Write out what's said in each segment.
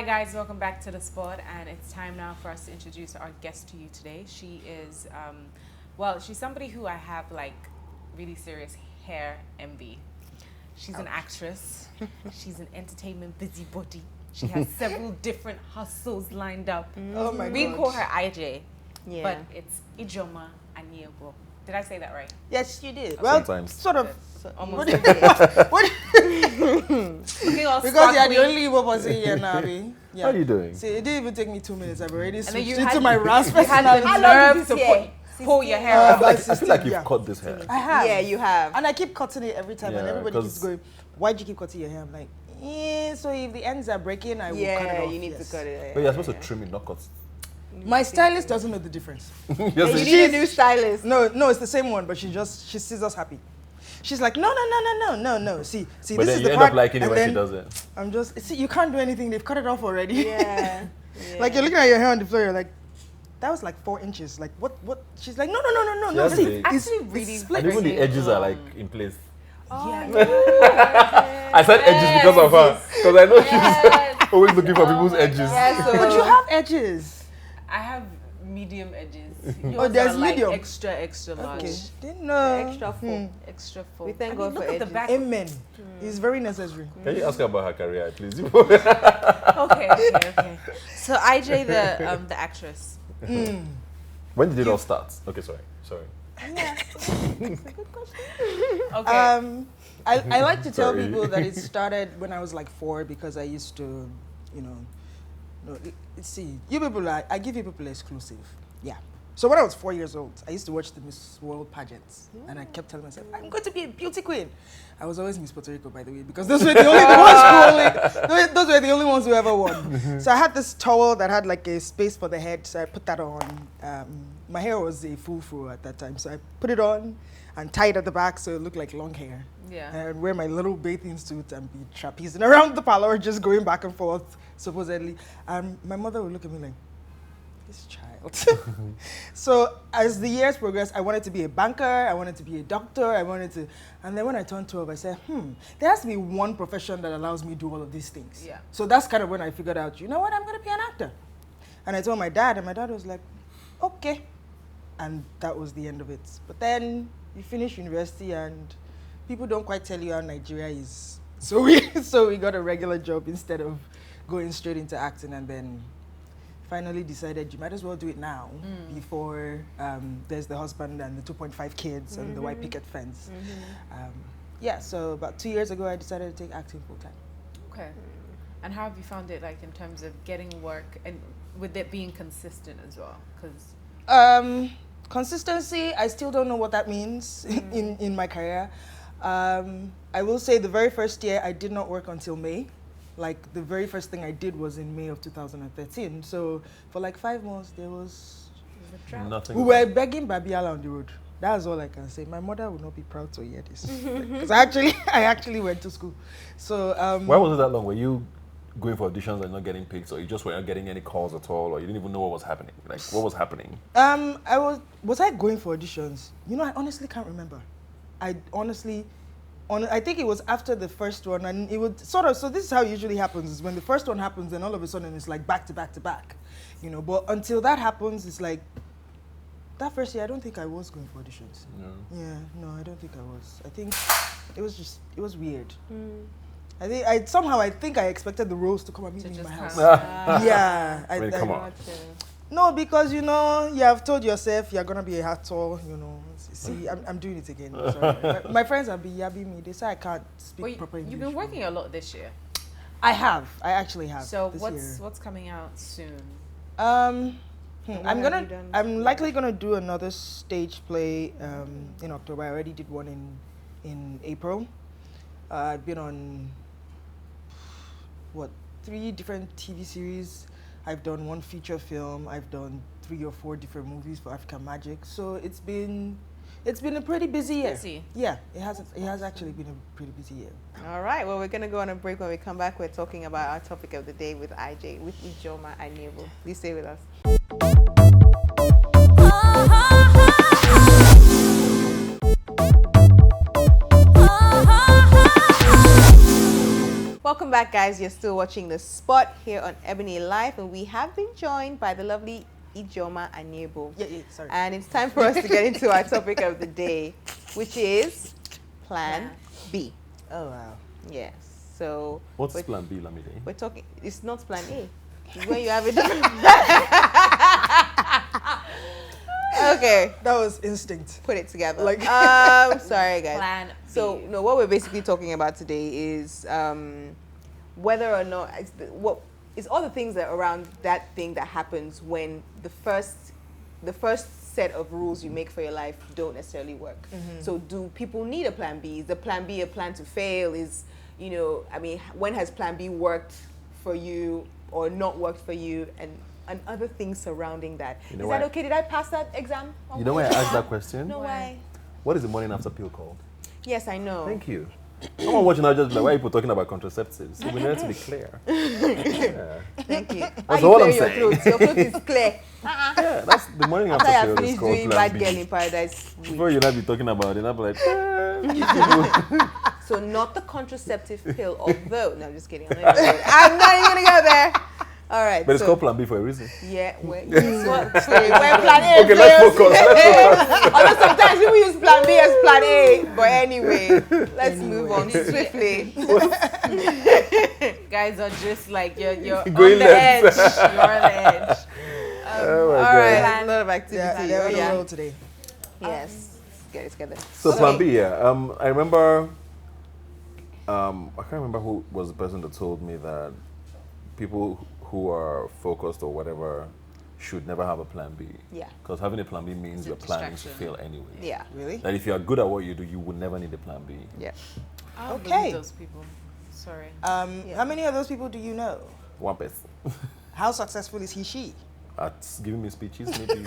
Hi guys, welcome back to the spot, and it's time now for us to introduce our guest to you today. She is, she's somebody who I have like really serious hair envy. She's an actress. She's an entertainment busybody. She has several different hustles lined up. Oh my God. We call her IJ, Yeah. but it's Ijeoma Aniebo. Did I say that right? Yes, you did. Well, sometimes. Sort of. Almost. What? Looking all Because you're the sparkly. only Igbo person here now, Abi. Yeah. How are you doing? See, it didn't even take me 2 minutes. I've already And then switched you into had, my rasp you had the personality. nerve to pull your hair I out. feel like you've Yeah. cut this hair. I have. Yeah, you have. And I keep cutting it every time, and Yeah, everybody 'cause- keeps going, why'd you keep cutting your hair? I'm like, so if the ends are breaking, I will cut it Yeah, off. you need Yes. to cut it. But you're supposed to trim it, not cut. My stylist doesn't know the difference. Yes, Yeah, you it- need a new stylist. No, it's the same one, but she sees us happy. She's like, no. See, but this then is you the end part. up liking it and when she then does it. I'm just, see, you can't do anything. They've cut it off already. Yeah. Like you're looking at your hair on the floor, you're like, that was like 4 inches. Like what? She's like, no. Yes, See, it- Actually, it's really split. And even the edges are like in place. Yeah. I said edges because of her. Because I know she's always looking for people's edges. Yeah, so But you have edges. I have medium edges. Oh, there's are like medium. extra large. Okay, didn't know. extra full. Extra full. We thank I God mean, for look at the edges. back. Amen. It's very necessary. Can you ask her about her career, please? Okay. So IJ, the actress. When did it all start? Okay, sorry. Okay. I like to tell Sorry. people that it started when I was like 4 because I used to, see, you people, I give you people exclusive. Yeah. So when I was 4 years old, I used to watch the Miss World pageants, and I kept telling myself, I'm going to be a beauty queen. I was always Miss Puerto Rico, by the way, because those were the those were the only ones who ever won. So I had this towel that had like a space for the head, so I put that on. My hair was a full at that time, so I put it on and tied at the back so it looked like long hair. Yeah. And wear my little bathing suit and be trapezing around the parlor, just going back and forth, supposedly. And my mother would look at me like, this child. So as the years progressed, I wanted to be a banker, I wanted to be a doctor, and then when I turned 12, I said, there has to be one profession that allows me to do all of these things. Yeah. So that's kind of when I figured out, you know what, I'm going to be an actor. And I told my dad, and my dad was like, okay. And that was the end of it. But then you finish university and people don't quite tell you how Nigeria is. So we got a regular job instead of going straight into acting, and then finally decided you might as well do it now before there's the husband and the 2.5 kids and the white picket fence. So about 2 years ago I decided to take acting full time. Okay. And how have you found it, like in terms of getting work and with it being consistent as well? Because Consistency, I still don't know what that means in my career. I will say the very first year I did not work until May. Like the very first thing I did was in May of 2013. So for like 5 months there was Nothing. we were begging Babiala on the road. That's all I can say. My mother would not be proud to hear this. Because I actually went to school. So Why was it that long? Were you going for auditions and not getting picked, or you just weren't getting any calls at all, or you didn't even know what was happening? Like, what was happening? was I going for auditions? You know, I honestly can't remember. I think it was after the first one, and it would sort of, so this is how it usually happens, is when the first one happens, then all of a sudden it's like back to back to back, you know, but until that happens, it's like, that first year, I don't think I was going for auditions. No. Yeah, no, I don't think I was. I think it was weird. I think I expected the roles to come and meet me in my house. Yeah. I mean, come on. No, because you have told yourself you're gonna be a actor. See, I'm doing it again. Sorry. my friends are yabbing me. They say I can't speak proper English. you've been working a lot this year. I have. I actually have. So this what's coming out soon? I'm likely gonna do another stage play in October. I already did one in April. I've been on 3 different TV series. I've done 1 feature film. I've done 3 or 4 different movies for African Magic. So it's been a pretty busy year. Busy. Yeah, it has actually been a pretty busy year. All right, well, we're going to go on a break. When we come back, we're talking about our topic of the day with IJ, with Ijeoma Aniebo. Please stay with us. Welcome back, guys. You're still watching The Spot here on EbonyLife, and we have been joined by the lovely Ijeoma Aniebo. Yeah, sorry. And it's time for us to get into our topic of the day, which is Plan B. Oh, wow. Yes. So What's Plan B, Lamide? we're talking. It's not Plan A. It's when you have a different. Okay. That was instinct. Put it together. Like- Sorry, guys. Plan B. So, no, what we're basically talking about today is whether or not it's all the things that are around that thing that happens when the first set of rules you make for your life don't necessarily work. So, do people need a plan B? Is the plan B a plan to fail? When has plan B worked for you or not worked for you? And other things surrounding that. You know Is why? that okay? Did I pass that exam? You know why I asked that question? No, why? What is the morning after pill called? Yes, I know. Thank you. Someone watching now just be like, why are people talking about contraceptives? So we need to be clear. Yeah. Thank you. That's all I'm Your saying. throat? Your throat is clear. Yeah, that's the morning after After I pill is finished called doing Plan Bad B. Girl in Paradise week. Before you not be talking about it, I'll be like, So not the contraceptive pill, although no, I'm just kidding. I'm not even gonna go there. All right. but it's so, called Plan B for a reason. yeah. Where Plan A Okay, fails. let's focus. Although sometimes people use Plan B as Plan A, but anyway, let's move on swiftly. Guys are just like you're on Going the left. edge. You're on the edge. Oh my All God. right, a lot of activity. Yeah, they're on the yeah. road today. Yes. Let's get it together. So Okay. Plan B, yeah. I remember. I can't remember who was the person that told me that people who are focused or whatever should never have a Plan B. Yeah. Because having a Plan B means It's a you're planning to distraction. fail anyway. Yeah. Really? That if you are good at what you do, you would never need a Plan B. Yeah. I don't Okay. believe those people. Sorry. How many of those people do you know? One person. How successful is he, she? At giving me speeches, maybe.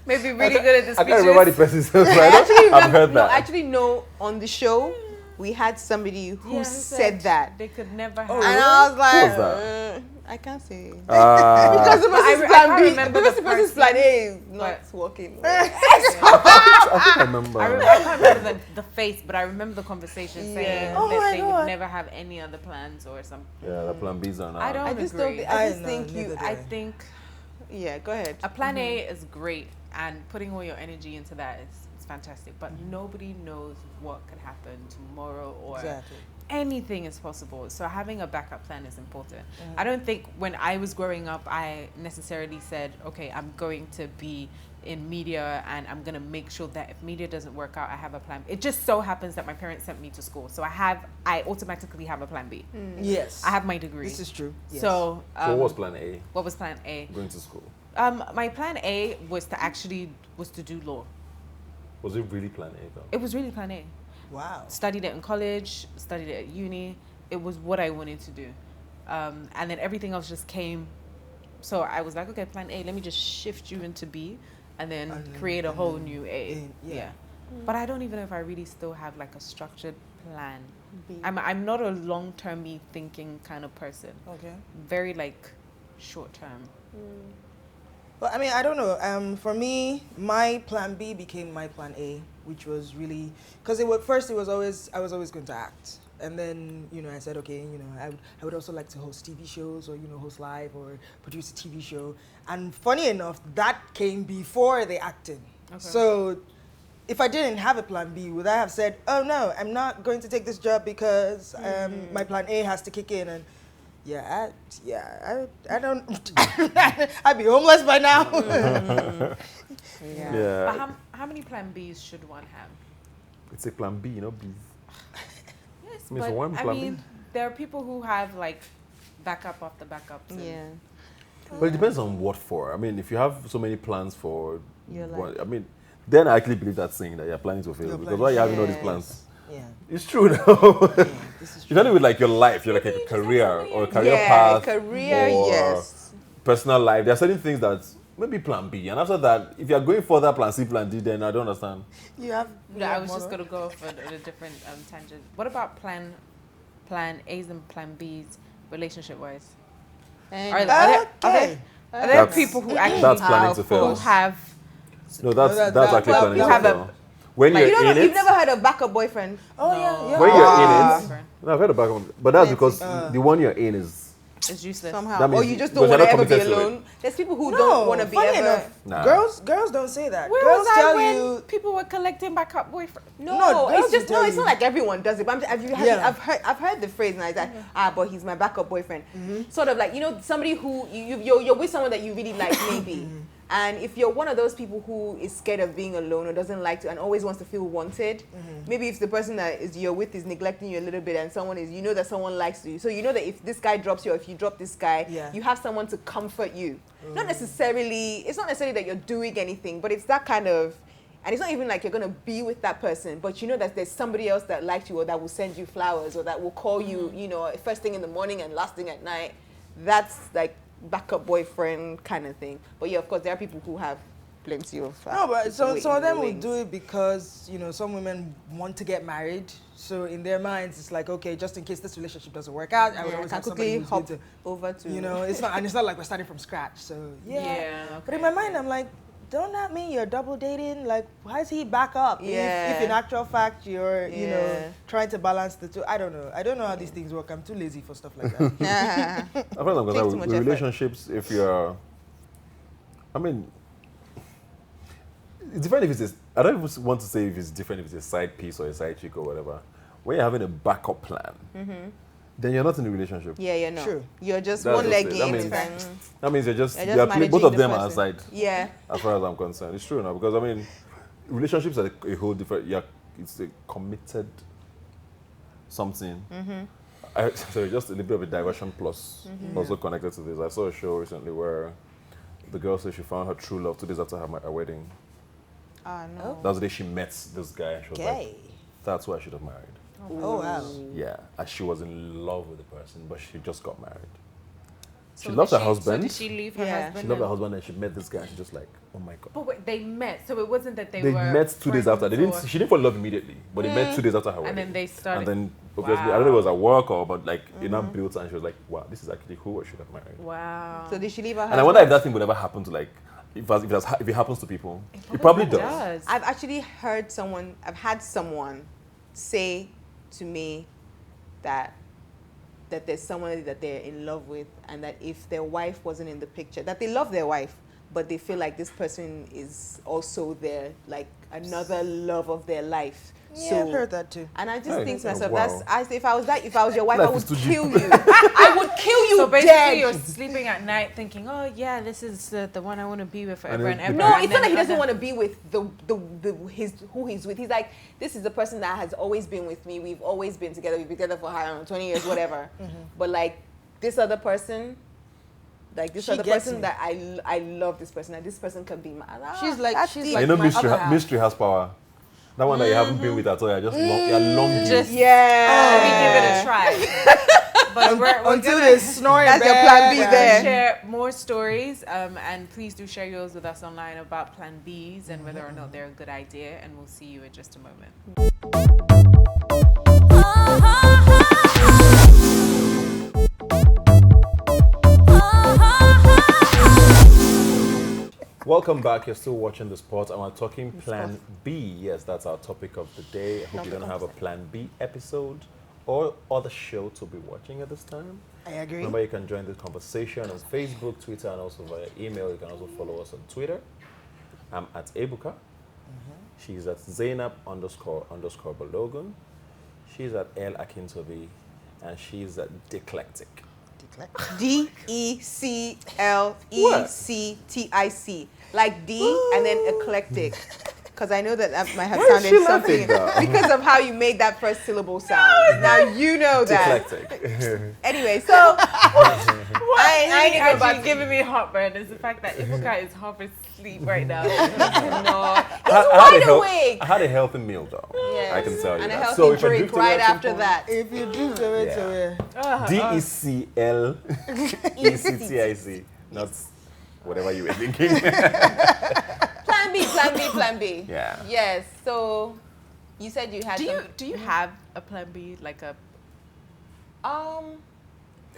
Maybe really good at the I can't remember the speeches. person's name. I actually I've heard no, that. actually no. On the show, we had somebody who Yeah, said that, they could never have. Oh, and I was like, Who was I can't say it. Because Because the person's I plan can't B, remember because the the person's person, plan A is not but- working. I think I remember. I can't remember the face, but I remember the conversation saying Yeah. Oh that my they God. would never have any other plans or something. Yeah, the Plan Bs are now. I don't I just agree. don't. I just I know, think neither you. do I think Yeah, go ahead. a plan A is great, and putting all your energy into that is fantastic. But nobody knows what could happen tomorrow or Exactly. anything is possible. So having a backup plan is important. I don't think when I was growing up, I necessarily said, okay, I'm going to be in media and I'm going to make sure that if media doesn't work out, I have a plan. It just so happens that my parents sent me to school. So I automatically have a plan B. Yes. I have my degree. This is true. Yes. So, So what was Plan A? what was plan A? Going to school. My plan A was to do law. Was it really Plan A though? It was really plan A. Wow. Studied it in college, studied it at uni. It was what I wanted to do. And then everything else just came. So I was like, okay, plan A, let me just shift you into B and then And then- create a and whole then new A. yeah. But I don't even know if I really still have like a structured plan. B. I'm not a long-term thinking kind of person. Okay. Very like short-term. Well, I mean, I don't know. For me, my plan B became my plan A, which was really because I was always going to act, and then I said, okay, I would also like to host TV shows or host live or produce a TV show. And funny enough, that came before the acting. Okay. So if I didn't have a plan B, would I have said, oh no, I'm not going to take this job because my plan A has to kick in? And I don't. I'd be homeless by now. Yeah. But how many plan Bs should one have? It's a Plan B, not B. Yes, I mean, but so one I plan mean, B. there are people who have like backup after backup. Yeah. But it depends on what for. I mean, if you have so many plans for Your what, life. I mean, then I actually believe that saying that you're planning to fail. You're Because planning why are you to having all fail. these plans? Yeah. It's true though. Yeah, this is You're not even with like your life, you're like a career or a career path. career, or yes. Personal life. There are certain things that maybe Plan B. And after that, if you're going further, Plan C, Plan D, then I don't understand. You have. No, I was just gonna go for a different tangent. What about plan A's and plan B's relationship wise? And Are Okay. there people who actually That's planning to fail. who have No, that's that's actually well, planning you to have a- fail. when Like, you're in it. you've never heard of backup boyfriend? Oh, No. yeah. When you're Ah. in it. No, I've heard of backup, but that's because the one you're in is. It's useless. Somehow. That Or means you just because don't want you're to not ever be committed to it. alone. There's people who No, don't want to be funny ever. enough, Nah. girls don't say that. Where girls was I tell when you. people were collecting backup boyfriend? No, No, girls it's just will tell it's not you. like everyone does it. But Yeah. I've heard the phrase like that. But he's my backup boyfriend. Sort of like somebody who you're with someone that you really like maybe. And if you're one of those people who is scared of being alone or doesn't like to and always wants to feel wanted, maybe if the person that you're with is neglecting you a little bit and someone is, that someone likes you. So you know that if this guy drops you or if you drop this guy, you have someone to comfort you. It's not necessarily that you're doing anything, but it's that kind of, and it's not even like you're going to be with that person, but you know that there's somebody else that likes you or that will send you flowers or that will call you, first thing in the morning and last thing at night. That's like backup boyfriend kind of thing. But yeah, of course, there are people who have plenty of. No, but some waiting of them in the will wings. do it because some women want to get married. So in their minds, it's like, okay, just in case this relationship doesn't work out, I would always can have somebody quickly who's hop going over to. to, it's not like we're starting from scratch. So yeah. But Okay. in my mind, I'm like, don't that mean you're double dating? Like, why is he back up? Yeah. If in actual fact you're, Yeah. trying to balance the two. I don't know. I don't know how these things work. I'm too lazy for stuff like that. I feel Takes too like much with effort. relationships, if you're, it's different if it's I don't even want to say if it's different if it's a side piece or a side chick or whatever. When you're having a backup plan, then you're not in a relationship. Yeah, no. True. You're just That's one leg just it. in. That means- it's like, That means you're just, You're just both managing of the them are person. aside. yeah. As far as I'm concerned, it's true now because relationships are a whole different. Yeah, it's a committed something. Sorry, just a little bit of a diversion plus also connected to this. I saw a show recently where the girl said she found her true love 2 days after her wedding. No. That was the day she met this guy. And she was like, Okay. "That's who I should have married." Oh, wow. Yeah, and she was in love with the person, but she just got married. So She loved did her husband. So did she leave her Yeah. husband? She loved her and- husband, and she met this guy, and she just like, "Oh my god." But wait, they met, so it wasn't that they They were met 2 days after. They friends didn't. or- She didn't fall in love immediately, but they met 2 days after her wedding. And then they started. And then obviously, I don't know if it was at work or, but like it now built, and she was like, "Wow, this is actually who I should have married." Wow. So did she leave her And I wonder if that thing would ever happen to like, if it happens to people, it probably does. I've actually heard I've had someone say to me that there's someone that they're in love with and that if their wife wasn't in the picture, that they love their wife, but they feel like this person is also their, like, another love of their life. Yeah, I've heard that too. And I just Hey, think to oh, myself, wow. if I was your wife, Life I would is too kill deep. you. I would kill you So basically, you're dead. sleeping at night thinking, "Oh yeah, this is the one I want to be with forever And and, then ever." the- No, and it's not that he then doesn't other- want to be with who he's with. He's like, this is the person that has always been with me. We've always been together. We've been together for, I don't know, 20 years, whatever. But like this other person, She gets me. that I love this person. And this person can be my. She's like that's she's deep. like You know, my other half. mystery has power. That one that you haven't been with at all, you're just you're longing. Just Yeah. let me give it a try. But we're Until gonna they snore That's in your bed plan B and- there. share more stories, and please do share yours with us online about Plan Bs and whether or not they're a good idea. And we'll see you in just a moment. Welcome back. You're still watching the sport, and we're talking Plan B. Yes, that's our topic of the day. I hope you don't have a Plan B episode or other show to be watching at this time. I agree. Remember, you can join the conversation on Facebook, Twitter, and also via email. You can also follow us on Twitter. I'm at Ebuka. She's at Zainab __ Balogun. She's at El Akintobi, and she's at Declectic. DECLECTIC, like D and then eclectic, because I know that might have Why is she sounded laughing something now? because of how you made that first syllable sound. Now you know that. Declectic. Anyway, so I ain't even about Actually, giving me heartburn is the fact that Ebuka is half asleep right now. no. I wide awake. I had a healthy meal though. Yes. I can tell you and that. a healthy So if I drink drift away right at some after point- that. If you drift away to where? DECLECTIC, not whatever you were thinking. Plan B. Yeah. Yes. So you said you had. Do you have a Plan B, like a? I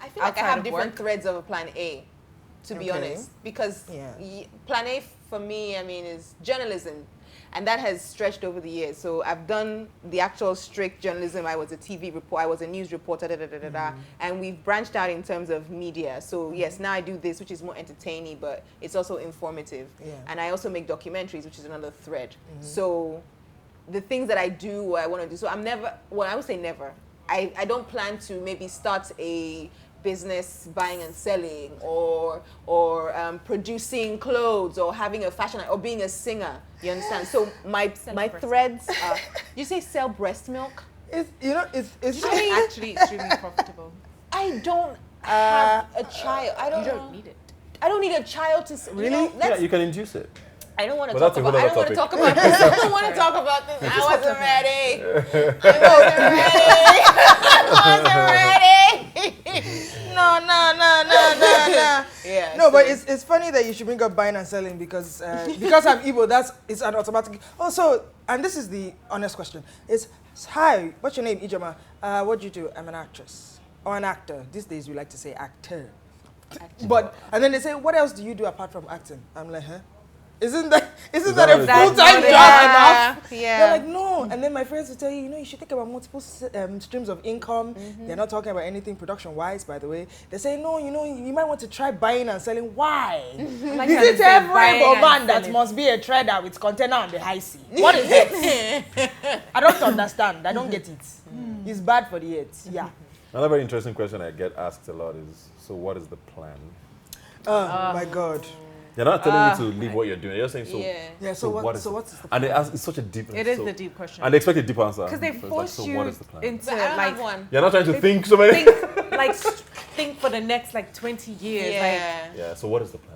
feel like I Outside have of different work? threads of a plan A, to be Okay. honest, because Yeah. plan A for me, I mean, is journalism, and that has stretched over the years. So I've done the actual strict journalism. I was a TV reporter, I was a news reporter, and we've branched out in terms of media. So yes, now I do this, which is more entertaining, but it's also informative. And I also make documentaries, which is another thread. So the things that I do, what I want to do. So I'm never, well, I would say never. I don't plan to maybe start a business buying and selling or producing clothes or having a fashion or being a singer. You understand? So my threads are, you say sell breast milk? It's, you know, it's actually extremely profitable. I don't have a child. I don't. You don't need it. I don't need a child to. Really? You know, Yeah, you can induce it. I don't want to But talk that's a about. whole I don't want to other talk about this. I don't want to talk about this. I wasn't ready. I wasn't ready. no. Yeah. No, but it's funny that you should bring up buying and selling because I'm Igbo. It's an automatic. Also, and this is the honest question. It's hi. What's your name, Ijeoma? What do you do? I'm an actress or an actor. These days we like to say actor. But and then they say, what else do you do apart from acting? I'm like, huh? Isn't that a full-time job enough? Yeah. They're like, no. And then my friends will tell you, you know, you should think about multiple streams of income. They're not talking about anything production-wise, by the way. They say, no, you know, you might want to try buying and selling. Why? Like Is it every woman that must be a trader with container on the high sea? What is it? I don't understand. I don't get it. It's bad for the heads. Yeah. Another very interesting question I get asked a lot is, so what is the plan? Oh, my God. They're not telling you to leave what you're doing. They're just saying, so, Yeah, so what is the plan? And they ask, it's such a deep It is the deep question. And they expect a deep answer. Because they So it's force so you what is the plan? into But I don't like have one. You're not trying to think so many. think for the next like 20 years. Yeah. Yeah, so what is the plan?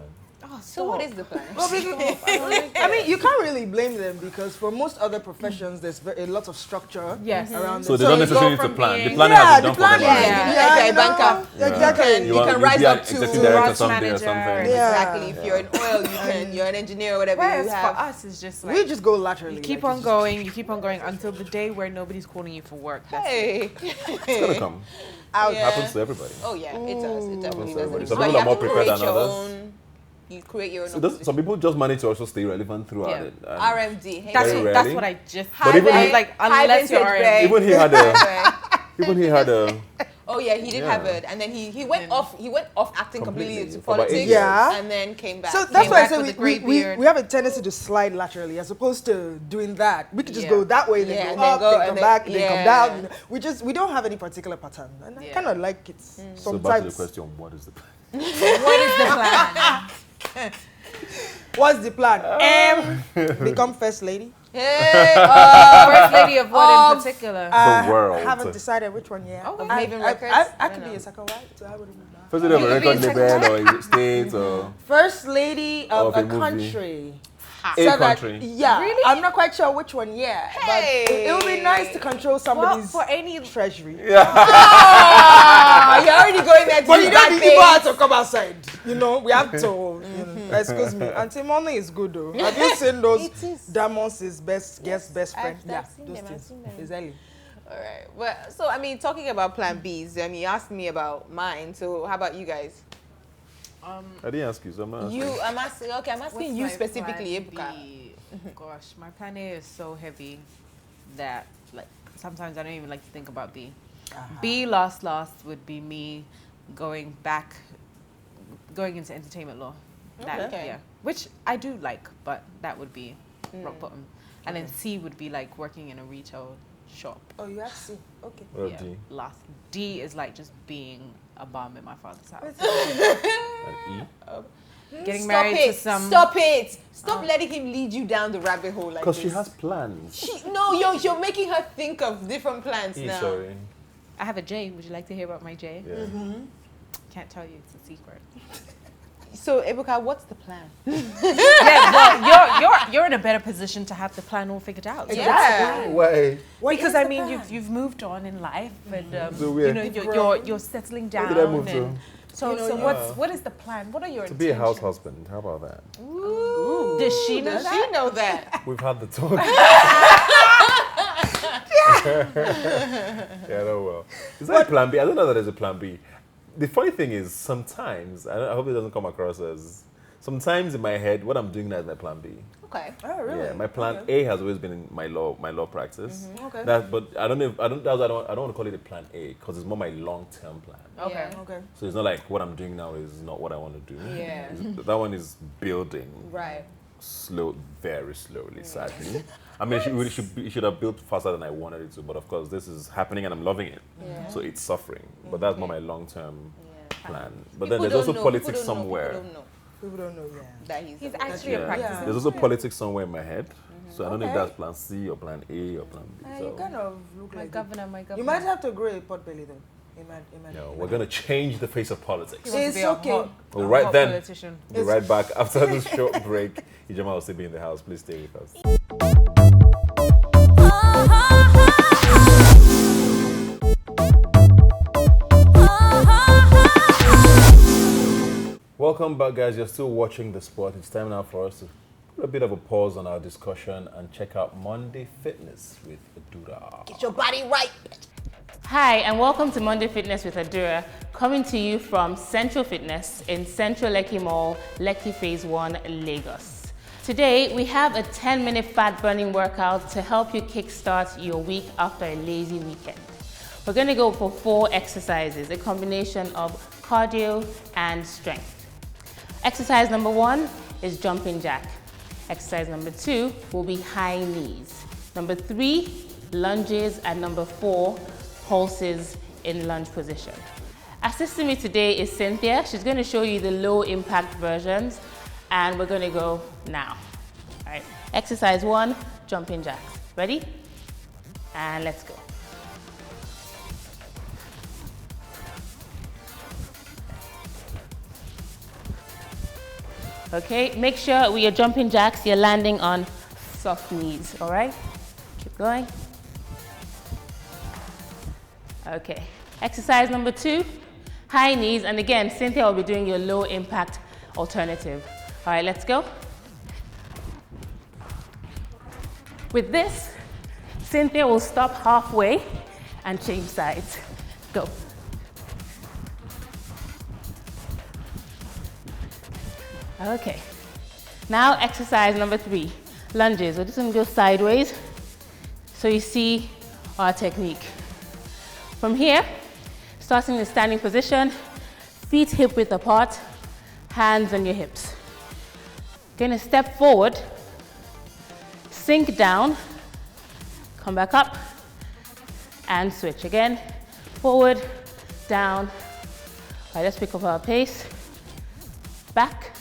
So what is the plan? I mean, you can't really blame them because for most other professions, there's a lot of structure around So it. they don't you necessarily go need to from plan. being- The planning has been done for them. planning. already. Yeah. you banker. know, Exactly. You can rise be up an to executive director branch someday or manager. something. Yeah. Exactly. If you're in oil, you're an engineer or whatever. Whereas You for have. us, it's just like We just go laterally. you keep like, on it's going, you keep on going until the day where nobody's calling you for work. That's it. Hey. It's going to come. Out. It happens to everybody. Oh yeah, it does. It definitely to everybody. does. Some But people you are have more to prepared create than your others. own. You create your own. So some people just manage to also stay relevant throughout Yeah. it. And RMD. Hey, That's Very what, that's rarely. what I just. But even I he- was like, High unless you're vintage already. babe. even he had a Oh yeah, he did Yeah. have it, and then he went off. He went off acting completely Completely. to For about 8 politics, years. Yeah. and then came back. So that's Came why I back say with a we grey beard. have a tendency to slide laterally as opposed to doing that. We could just Yeah. go that way, Yeah, then and go then up, go, then and come then- back, then come yeah. down. You know. We don't have any particular pattern, and I Yeah. kind of like it. So back to the Sometimes. question, what is the plan? What is the plan? What's the plan? Become first lady. Hey, First lady of what in particular? The world. I haven't decided which one yet. Oh, I, Maven Records? I I could don't be know. a second wife, so I wouldn't mind. First lady of a You record could be label or is it states or First lady of Of a a movie. country. a So that- country? yeah, Really? I'm not quite sure which one yet. Hey. But it would be nice to control Well, somebody's for any treasury. Ah, you're already going there to But do you know bad the things. Igbo have to come outside. You know, we have to. You know, excuse me. Auntie Money is good though. Have you seen those It is. Diamonds is best best friend? I've seen those them, I've things. seen them. Exactly. All right. Well, so I mean, talking about Plan Bs. I mean, you asked me about mine. So how about you guys? I didn't ask you, so I'm not asking. You, I'm asking. Okay, I'm asking What's you my specifically, plan Ebuka. B? Gosh, my plan A is so heavy that like sometimes I don't even like to think about B. B last would be me going into entertainment law. That, Okay. yeah, which I do like, but that would be rock bottom. And then C would be like working in a retail shop. Oh, you have to see. Okay. What of Yeah, D? last. D is like just being a bum in my father's house. And E? Getting Stop married it. to some. Stop it. Stop letting him lead you down the rabbit hole like Because this. she has plans. No, you're making her think of different plans E, now. sorry. I have a J. Would you like to hear about my J? Yeah. Can't tell you. It's a secret. So, Ebuka, what's the plan? Yeah, well, you're in a better position to have the plan all figured out. So Yeah. Why? because I mean, you've moved on in life, and So you weird. know you're settling down. Where did I move to? and so what is the plan? What are your To be a house intentions? husband. How about that? Ooh. Does she know Does that? she know that? We've had the talk. Yeah, no, well. Is that a plan B? I don't know that there's a plan B. The funny thing is, sometimes, I hope it doesn't come across as, sometimes in my head, what I'm doing now is my plan B. Okay. Oh, really? Yeah, my plan Okay. A has always been in my law practice. Okay. But I don't want to call it a plan A because it's more my long-term plan. Okay. Yeah. Okay. So it's not like what I'm doing now is not what I want to do. Yeah. That one is building Right. very slowly, sadly. I mean, it should have built faster than I wanted it to, but of course, this is happening and I'm loving it. Yeah. So it's suffering. But that's more my long-term Yeah. plan. But People then there's don't also know, politics people don't know, somewhere. People don't know People don't know, yeah. that He's a actually a Yeah. practicing. There's also politics somewhere in my head. So I don't know if Okay. that's plan C or plan A or plan B. You kind So of look My like governor, my governor. You might have to grow a pot belly though. we're going to change the face of politics. He wants to It's be a okay. hot- Well, a right hot then. politician. We'll be right back after this short break. Ijeoma will still be in the house. Please stay with us. Welcome back, guys. You're still watching the sport. It's time now for us to put a bit of a pause on our discussion and check out Monday Fitness with Adura. Get your body right. Hi, and welcome to Monday Fitness with Adura, coming to you from Central Fitness in Central Lekki Mall, Lekki Phase 1, Lagos. Today, we have a 10-minute fat-burning workout to help you kickstart your week after a lazy weekend. We're going to go for 4 exercises, a combination of cardio and strength. Exercise number 1 is jumping jack. Exercise number 2 will be high knees. Number 3, lunges, and number 4, pulses in lunge position. Assisting me today is Cynthia. She's going to show you the low impact versions, and we're going to go now. All right, exercise 1, jumping jacks. Ready? And let's go. Okay, make sure when you're jumping jacks, you're landing on soft knees, all right? Keep going. Okay, exercise number 2, high knees, and again, Cynthia will be doing your low impact alternative. All right, let's go. With this, Cynthia will stop halfway and change sides. Go. Okay, now exercise number 3, lunges. We're just gonna go sideways so you see our technique. From here, starting in the standing position, feet hip width apart, hands on your hips. Gonna step forward, sink down, come back up, and switch. Again, forward, down. All right, let's pick up our pace. Back.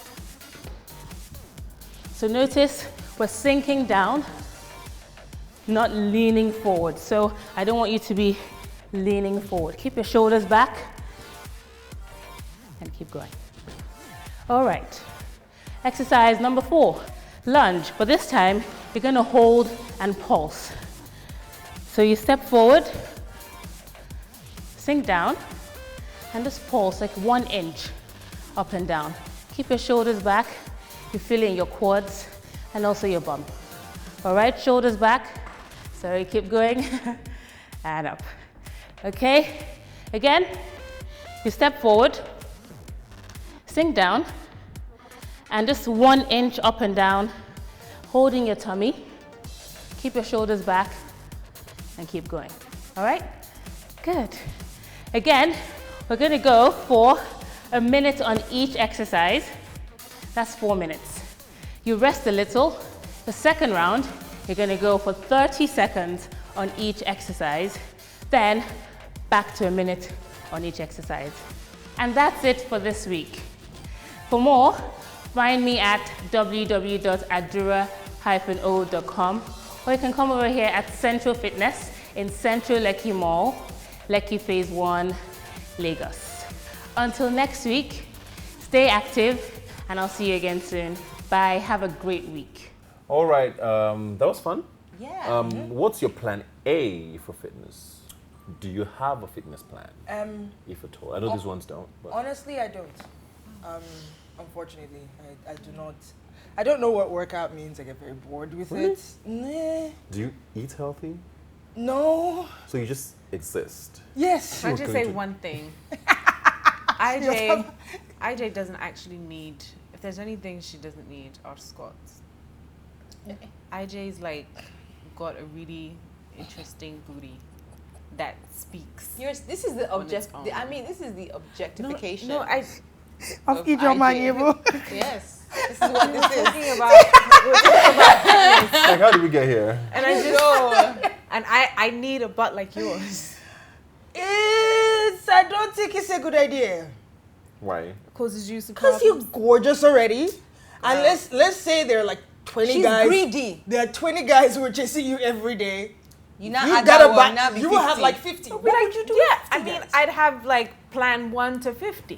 So notice we're sinking down, not leaning forward. So I don't want you to be leaning forward. Keep your shoulders back and keep going. All right, exercise number 4, lunge. But this time, you're gonna hold and pulse. So you step forward, sink down, and just pulse like 1 inch up and down. Keep your shoulders back. You're feeling your quads and also your bum. All right, shoulders back. Sorry, keep going. And up. Okay, again, you step forward, sink down, and just 1 inch up and down, holding your tummy. Keep your shoulders back and keep going. All right, good. Again, we're gonna go for a minute on each exercise. That's 4 minutes. You rest a little. The second round, you're gonna go for 30 seconds on each exercise, then back to a minute on each exercise. And that's it for this week. For more, find me at www.adura-o.com, or you can come over here at Central Fitness in Central Lekki Mall, Lekki Phase 1, Lagos. Until next week, stay active, and I'll see you again soon. Bye, have a great week. All right, that was fun. Yeah. What's your plan A for fitness? Do you have a fitness plan, if at all? I know these ones don't. But. Honestly, I don't. Unfortunately, I do not. I don't know what workout means. I get very bored with Really? it. Nah. Do you eat healthy? No. So you just exist? Yes. Can I just say going to- one thing? IJ doesn't actually need if there's anything she doesn't need, are squats. IJ's like got a really interesting booty that speaks. This is the on its object. own. I mean, this is the objectification. No, I Of Ijeoma IJ. Aniebo. Yes, this is what this is. talking about. We're talking about fitness, Like, how did we get here? and I just and I need a butt like yours. I don't think it's a good idea. Why? Causes you some Because you're gorgeous already. And let's say there are like 20 She's guys. greedy. There are 20 guys who are chasing you every day. You now You add gotta that buy. one, now be You will have 50. like 50. What would you do? Yeah, with I 50 mean, guys? I'd have like plan 1 to 50.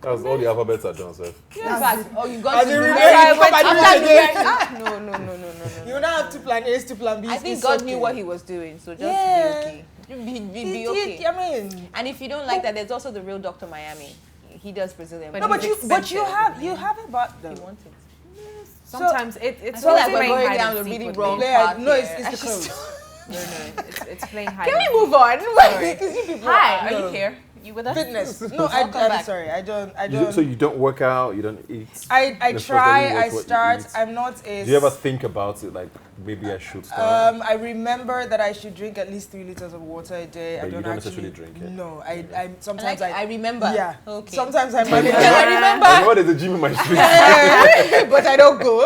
That was all the alphabets are done, sir. In fact, you got As to in do remember, very- you come and do After it you again. went, You now have to plan A's to plan B's. I think It's God okay. knew what he was doing, so just Yeah. be okay. Be He okay. did, I mean, And if you don't like that, there's also the real Dr. Miami. He does Brazilian. But no, but it's you have a butt He though. wants it. Sometimes it's I feel like also we're playing going hide down and a seek really with wrong me. Yeah, path no, here. it's the clothes. No, it's playing hide. Can and we seek. move on? Sorry. Because you people Hi, are No. you here? You with us? Fitness. No, Welcome I'm back. sorry. I don't. So you don't work out, you don't eat. I That's try. what I you start. eat. I'm not a. Do you ever think about it, like, maybe I should start? I remember that I should drink at least 3 liters of water a day. But I you don't don't actually necessarily drink it. No, I sometimes I remember. Yeah. Okay. Sometimes I manage. I remember, I know there's a gym in my street. but I don't go.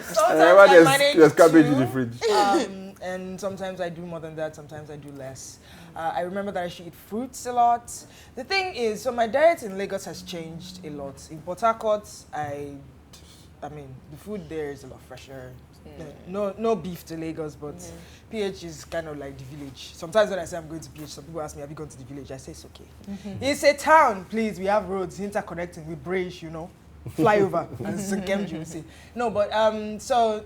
Sometimes I manage There's cabbage in to, the fridge. and sometimes I do more than that. Sometimes I do less. I remember that I should eat fruits a lot. The thing is, so my diet in Lagos has changed a lot. In Port Harcourt, I mean, the food there is a lot fresher. No beef to Lagos, but PH is kind of like the village. Sometimes when I say I'm going to PH, some people ask me, have you gone to the village? I say it's okay. It's a town, please. We have roads interconnecting with British, flyover, as Kemji would say. No, but so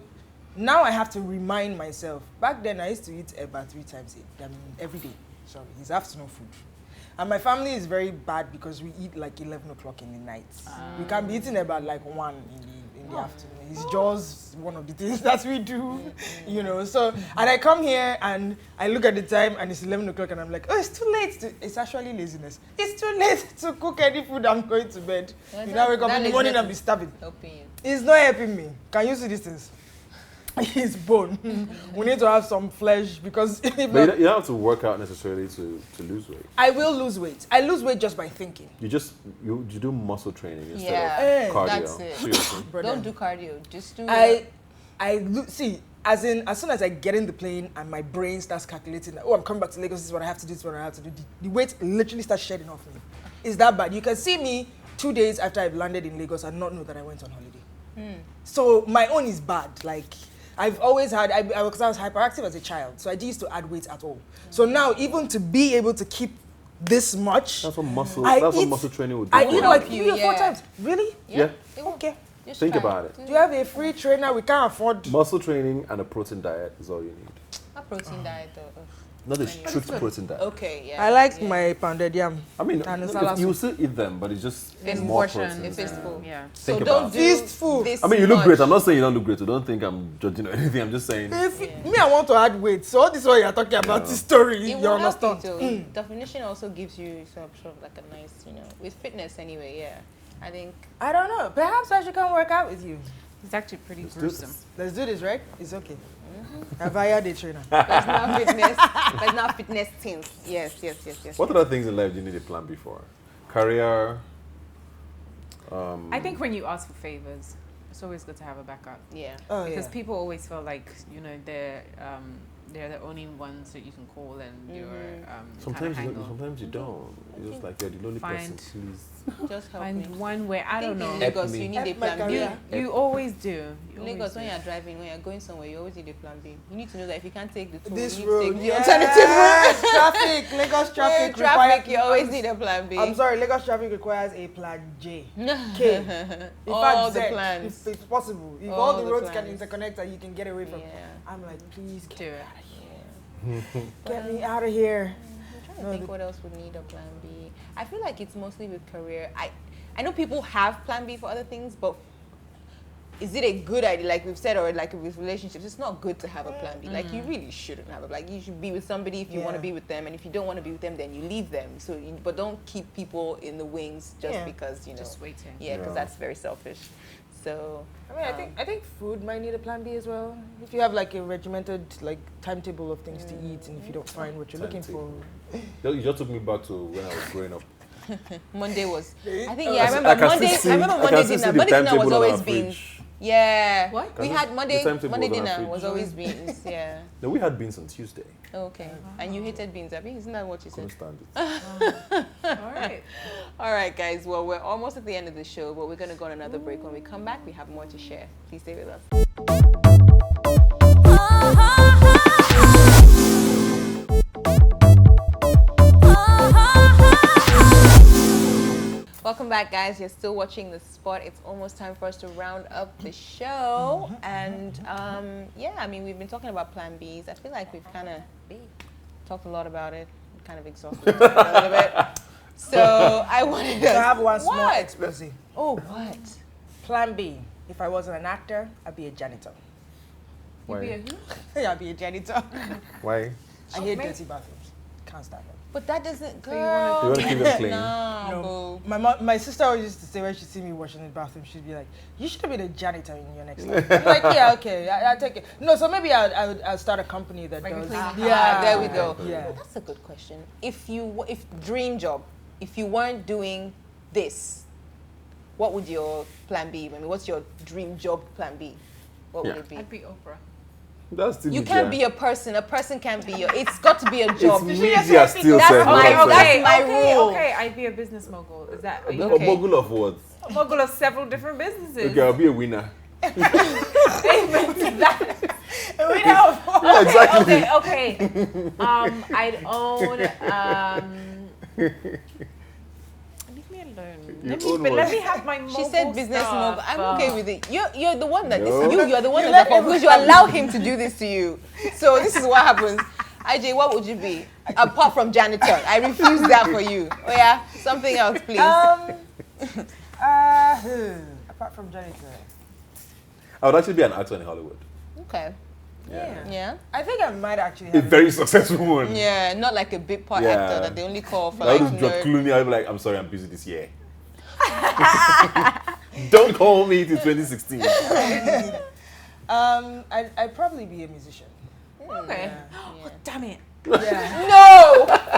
now I have to remind myself. Back then, I used to eat about 3 times every day. Sorry, it's afternoon food. And my family is very bad because we eat like 11 o'clock in the night. We can be eating about like 1 in the afternoon. It's just one of the things that we do, So, and I come here and I look at the time and it's 11 o'clock and I'm like, oh, it's too late. It's actually laziness. It's too late to cook any food. I'm going to bed. Yeah, Now wake up that in the morning laziness and be starving. helping you. It's not helping me. Can you see these things? It's bone. We need to have some flesh because if But not, you don't have to work out necessarily to lose weight. I will lose weight. I lose weight just by thinking. You do muscle training instead Yeah, of cardio. that's it. Seriously. Brother. Don't do cardio. Just do. See, as soon as I get in the plane and my brain starts calculating, I'm coming back to Lagos, this is what I have to do, this is what I have to do. The weight literally starts shedding off me. It's that bad. You can see me 2 days after I've landed in Lagos and not know that I went on holiday. So my own is bad. Like, I've always had, because I was hyperactive as a child, so I didn't used to add weight at all. So now, even to be able to keep this much, That's what muscle training would do. I for eat you. like you, 3 or 4 yeah. times. Really? Yeah. Okay. Just Think try. about it. Do you have a free trainer? We can't afford. Muscle training and a protein diet is all you need. A protein diet though. Not a strict protein diet. Okay, yeah. I like yeah. my pounded yam. I mean, And the look, salad you soup. still eat them, but it's just In more portion, protein. If it's full. Yeah. So Think don't about do it. Feastful. this I mean, you look much. great. I'm not saying you don't look great. So don't think I'm judging or anything. I'm just saying. If me, I want to add weight. So all this what you're talking about Yeah. this story, It you will help you understand? too. Definition also gives you sort of like a nice, with fitness anyway. Yeah, I think. I don't know. Perhaps I should come work out with you. It's actually pretty Let's do gruesome. this. Let's do this, right? It's okay. I've hired a trainer. There's now fitness. There's now fitness things. Yes. What other things in life do you need a plan B for? Career. I think when you ask for favors, it's always good to have a backup. Yeah. Oh Because yeah. people always feel like, they're the only ones that you can call and you're Sometimes kinda you don't. hang on. Sometimes you don't. You're just like you're the lonely person. Please. Just help me. Find one where I don't think in know. Lagos, me. you need a Help my plan B. career. You always do. You In Lagos, always when do. you're driving, when you're going somewhere, you always need a plan B. You need to know that if you can't take the toll, This you need to road, take the yes, alternative route. traffic, Lagos traffic, Traffic, you requires. always need a plan B. I'm sorry, Lagos traffic requires a plan J. K. In All fact, the Z, plans. if it's possible. If All all the the roads can plans. interconnect and you can get away from. Yeah. I'm like, please Do it. get me out of here. I think what else would need a plan B? I feel like it's mostly with career. I know people have plan B for other things, but is it a good idea, like we've said, or like with relationships, it's not good to have a plan B. Like you really shouldn't have it. Like you should be with somebody if you want to be with them, and if you don't want to be with them, then you leave them. So, but don't keep people in the wings just because, you know. Just waiting. Yeah, because that's very selfish. So, I mean, I think food might need a plan B as well. If you have like a regimented like timetable of things to eat, and if you don't find what you're looking for. You just took me back to when I was growing up. Monday was, I think, I remember Monday dinner. Monday dinner was always beans. Yeah. What? We had Monday was dinner was always beans. Yeah. No, we had beans on Tuesday. Okay. And you hated beans, I mean, isn't that what you said? Couldn't stand it. All right. All right, guys. Well, we're almost at the end of the show, but we're going to go on another break. When we come back, we have more to share. Please stay with us. Welcome back, guys. You're still watching The Spot. It's almost time for us to round up the show. And yeah, I mean, we've been talking about Plan Bs. I feel like we've kind of talked a lot about it. Kind of exhausted a little bit. So I wanted to have one small explosive. Oh, what? Plan B. If I wasn't an actor, I'd be a janitor. Why? You'd be a who? Yeah, I'd be a janitor. Why? I hate dirty bathrooms. Can't stand them. But that doesn't, you girl. You want to keep them clean? No, My sister always used to say when she'd see me washing in the bathroom, she'd be like, "You should have been a janitor in your next life." I'm like, yeah, okay, I'll take it. No, so maybe I'll start a company that does. Yeah, there we go. Yeah. Well, that's a good question. If dream job, if you weren't doing this, what would your plan be? I mean, what's your dream job plan B? What would it be? I'd be Oprah. That's still You media. can't be a person. A person can't be your. It's got to be a job. It's media still That's said. my rule. Okay, I'd be a business mogul. Is that, are you A okay? mogul of what? A mogul of several different businesses. Okay, I'll be a winner. Amen to that. Yeah, exactly. Okay. I'd own. Leave me alone. Let me have my mogul She said business stuff. mogul. I'm okay with it. You're the one that No. you're the one that because you allow him to do this to you. So this is what happens. IJ, what would you be apart from janitor? I refuse that for you. Oh yeah, something else, please. Apart from janitor. I would actually be an actor in Hollywood. Okay. Yeah. I think I might actually A have very successful one. Yeah, not like a big part Yeah. actor that they only call for I like would George nerd. Clooney. I'd be like, I'm sorry, I'm busy this year. Don't call me till 2016. I'd probably be a musician. Okay. Yeah. Oh, damn it. Yeah.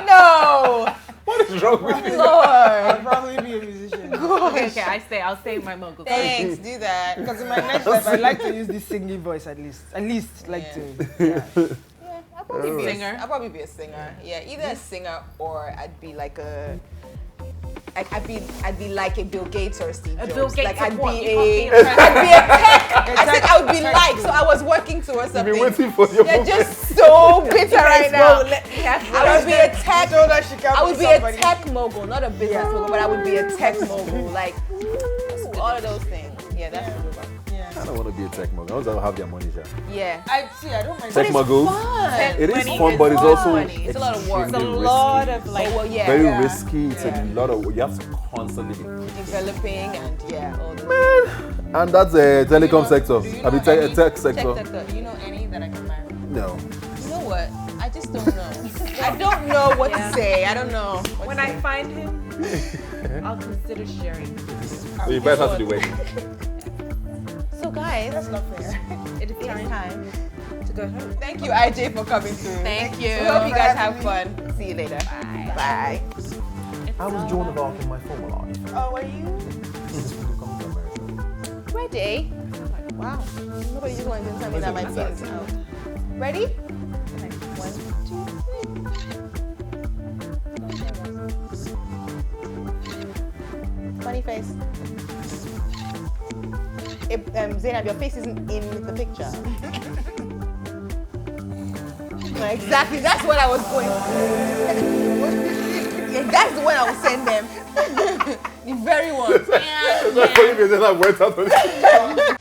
No. What is wrong with you? Lord. I'd probably be a musician. Okay, I'll stay my mogul. Thanks, do that. Because in my next life, I'd like to use this singing voice at least. At least like to. Yeah. Yeah, I'll probably be Singer. I'll probably be a singer. Yeah, either a singer or I'd be like a. I'd be like a Bill Gates or a Steve Jobs. Bill Gates like I'd of what? be You a. can't be a I'd be a tech. I said I would be like. So I was working towards You've something. been waiting for your You're moment. just so bitter right now. Yes, I would be a tech. Told her she can't I be would be a somebody. tech mogul, not a business mogul, but I would be a tech mogul. Like all of those things. Yeah, that's a good one. I don't want to be a tech mogul. I want to have their money, yeah. Yeah. I don't mind. Tech moguls. Fun. It is Money fun, is but it's fun. also It's a lot of work. It's a extremely lot risky. of like. Oh, well, yeah. Very Yeah. risky. It's a lot of. You have to constantly be. Developing and all those. And that's a telecom sector. do you I mean, know any tech sector. Do you know any that I can marry? No. You know what? I just don't know. I don't know what to say. I don't know. When I find him, I'll consider sharing. So you better have to the wedding. So guys, That's not fair. It is it's time. to go home. Thank you, IJ, for coming through. Thank you. We hope you guys have fun. See you later. Bye. Bye. I was Joan of Arc in my former life. Oh, are you? Come to America. Ready? Wow. Nobody just wanted to tell me that my pen is out. Ready? 1, 2, 3. Funny face. Zainab, your face isn't in the picture. No, exactly, that's what I was going for. That's the one I will send them. The very one. That's funny because then I went out on it.